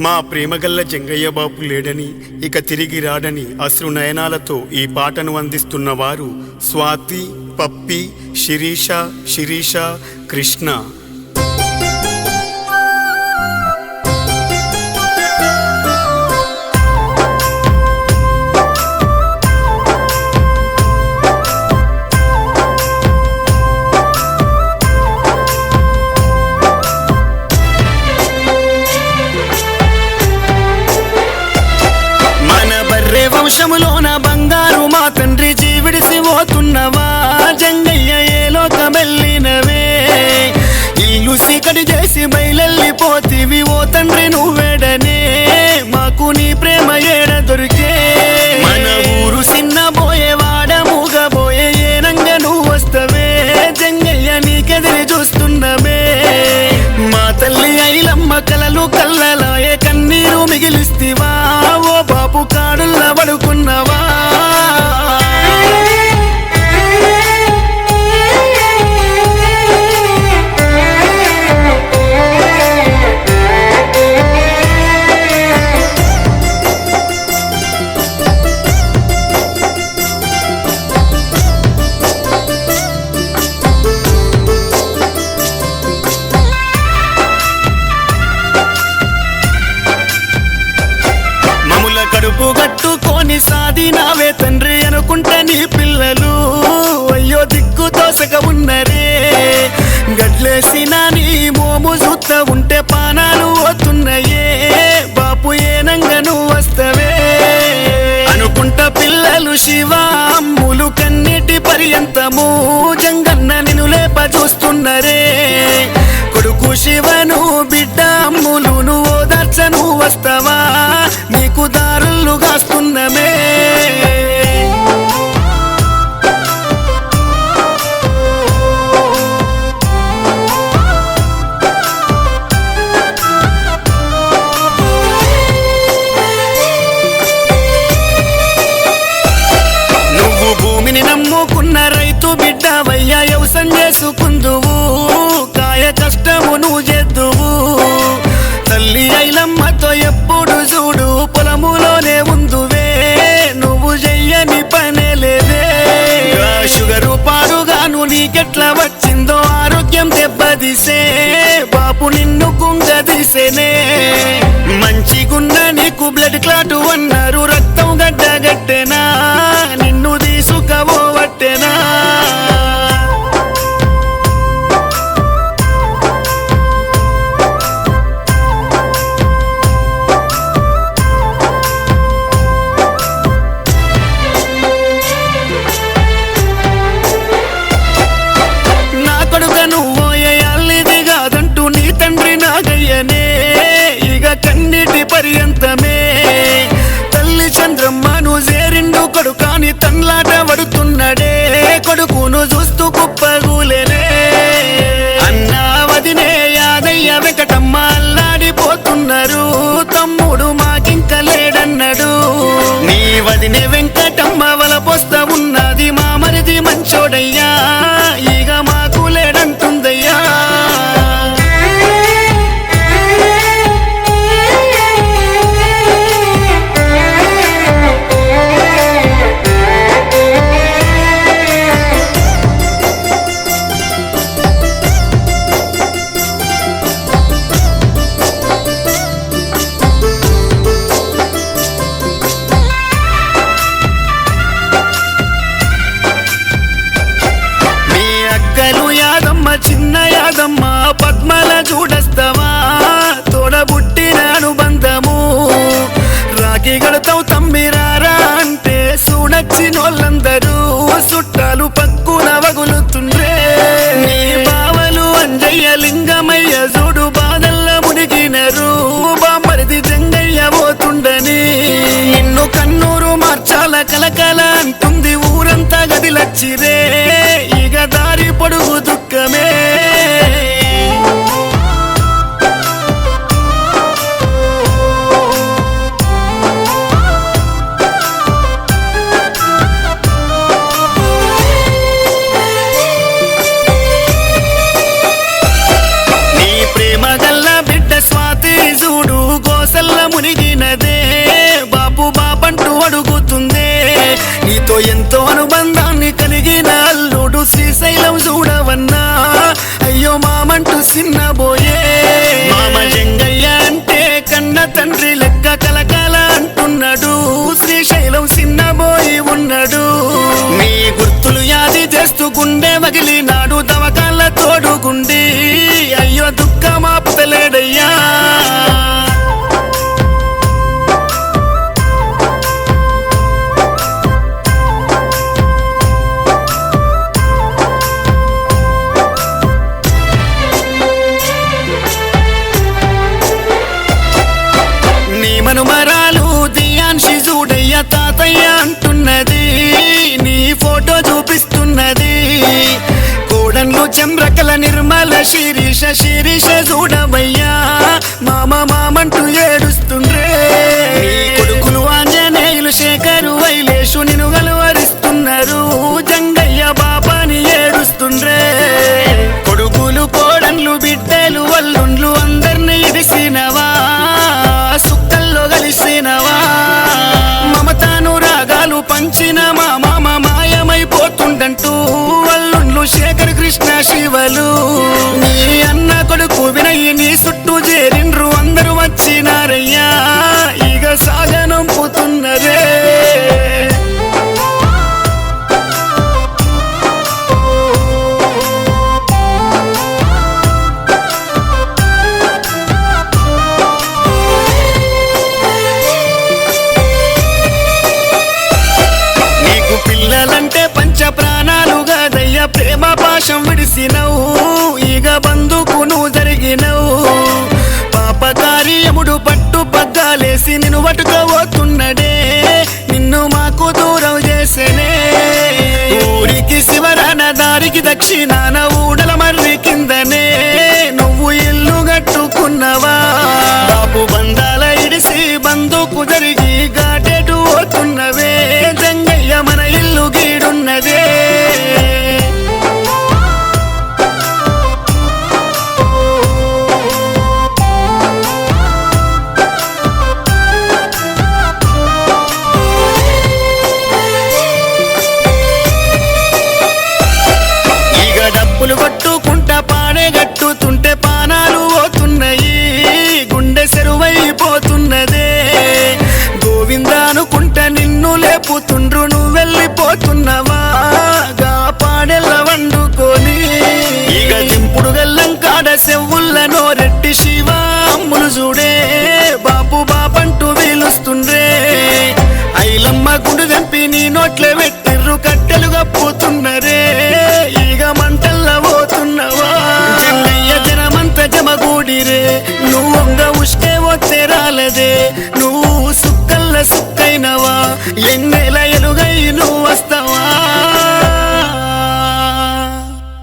మా ప్రేమగల్ల జంగయ్య బాపు లేడని ఇక తిరిగి రాడని అశ్రు నయనాలతో ఈ పాటను అందిస్తున్న వారు స్వాతి, పప్పి, శిరీష, కృష్ణ. వంశములోన బంగారు మా తండ్రి జీవిడిసి పోతున్నవా జంగయ్య ఏ లోకమెల్లినవే ఇల్లు సీకటి చేసి బయలెళ్ళిపోతివి ఓ తండ్రి నువ్వేడనే మాకు నీ ప్రేమ ఏడ దొరికే మన ఊరు సిన్నబోయే వాడ మూగబోయే ఏనంగ నువ్వు వస్తవే జంగయ్య నీకెదిరి చూస్తున్నవే మా తల్లి ఐలమ్మ కలలు కల్లలాయే కన్నీరు మిగిలిస్తివా ఓ బాపు కాడుల్ల పడుకున్నవా కడుపు గట్టుకొని సాధినావే తండ్రి అనుకుంటే నీ పిల్లలు అయ్యో దిక్కు తోసక ఉన్నరే గడ్లేసిన నీ మోము చూత్త ఉంటే పానాలు పోతున్నాయే బాపు ఏనంగ నువ్వు వస్తవే అనుకుంట పిల్లలు శివ అమ్ములు కన్నీటి పర్యంతము జంగన్న నిన్ను లేప చూస్తున్నరే కొడుకు శివను బిడ్డ అమ్ములును ఓదార్చను వస్తావా నీకు దారులు కాస్తున్నమే నువ్వు భూమిని నమ్ముకున్న రైతు బిడ్డవయ్యా వ్యవసాయం చేసుకుందువు కాయ కష్టము నువ్వు చేద్దువు తల్లి ఐలమ్మతో ఎప్పుడు చూడు పొలములోనే ఉందువే నువ్వు చెయ్యని పనే లేదే షుగరు పాడుగాను నీకెట్లా వచ్చిందో ఆరోగ్యం దెబ్బదీసే బాపు నిన్ను కుంగదీసేనే మంచిగున్న నీకు బ్లడ్ క్లాటు అన్నారు రక్తం గడ్డగట్టెనా నిన్ను తీసుకపోవట్టెనా కన్నీటి పర్యంతమే తల్లి చంద్రమ్మను చేరిండు కొడుకాని తన్లాట పడుతున్నడే కొడుకును చూస్తూ కుప్పగూలేనే అన్నా వదినే యాదయ్య వెంకటమ్మ అల్లాడిపోతున్నారు తమ్ముడు మాకింక లేడన్నాడు నీ వదినే వెంకటమ్మ వలపోస్తా ఉన్నది మా మరిది మంచోడయ్యా ఇక మాకు లేడంటుందయ్యా చిన్న యాదమ్మ పద్మల చూడస్తవా తోడబుట్టిన అనుబంధము రాఖీ గడతావు తమ్మిరారా అంటే చూడచ్చినోళ్ళందరూ చుట్టాలు పక్కున వగులుతుండ్రే నీ బావలు అంజయ్య లింగమయ్య చూడు బాధల్ల మునిగినరు బామ్మరిది జంగయ్య పోతుండని నిన్ను కన్నూరు మార్చాల కలకల అంటుంది ఊరంతా గదిలచ్చిరే ఇక దారి పొడుగు దుఃఖమే నీ ప్రేమ గల్ల బిడ్డ స్వాతి చూడు మనుమరాలు దియాన్షి చూడయ్య తాతయ్య అంటున్నది, నీ ఫోటో చూపిస్తున్నది. కోడన్లు చంద్రకల నిర్మల శిరీష శిరీష చూడవయ్యా మామ మామంటూ ఏడుస్తుండ్రే. నీ కొడుకులు ఆంజనేయులు శేఖరు వైలేషు నిన్ను గలవరిస్తున్నారు, జంగయ్య బాబాని ఏడుస్తుండ్రే. కొడుకులు కోడన్లు బిడ్డలు వల్లుండ్లు అందరినీ ఇడిసినవా, సుక్కల్లో కలిసినవా. మమతాను రాగాలు పంచిన మా మామ మాయమైపోతుండంటూ వల్లుండ్లు శేఖర్ కృష్ణ శివలు. నీ అన్న కొడుకు వినయి నీ చుట్టూ చేరిండ్రు, అందరూ వచ్చినారయ్యా ఇక సాగనంపుతున్నరే. పిల్లలంటే పంచ ప్రాణాలుగా దయ్య ప్రేమ పాశం విడిసినవు, ఇక బందుకును జరిగినవు. పాపకార్యముడు పట్టు పగ్గాలేసి నిన్ను పట్టుకోబోతున్నడే, నిన్ను మాకు దూరం చేసేనే. ఊరికి శివరాన దారికి దక్షిణాన ఊడల మర్రి కిందనే నువ్వు ఇల్లు కట్టుకున్నవా. బాపు బంధాల ఇడిసి బందుకు జరిగి గాటెటు పోతున్నవే, జంగయ్య మన ఇల్లు గీడున్నదే. ఇక డబ్బులు కొట్టుకుంటా పాడే గట్టుతుంటే పానాలు పోతున్నాయి, గుండె సెరువైపోతున్నదే. గోవిందా అనుకుంటా నిన్ను లేపుతుండ్రు, నువ్వు వెళ్ళిపోతున్నవా గా పాడెల్ల వండుకొని. ఇక దింపుడు గల్లం కాడ సెవ్వుళ్ళనో రెడ్డి శివ అమ్ములు చూడే, బాపు బాపంటూ వీలుస్తుండ్రే. ఐలమ్మ గుండు చంపి నీ నోట్లే పెట్టిర్రు, కట్టెలు కప్పుతున్నరే, ఇక మంటల్ల పోతున్నవా. జంగయ్య జనమంత జమగూడిరే, నువ్వొంగ ఉష్కే వచ్చే రాలదే. నువ్వు సుక్కల్ల సుక్కైనవా, ఎన్నెల ఎలుగై నువ్వు వస్తా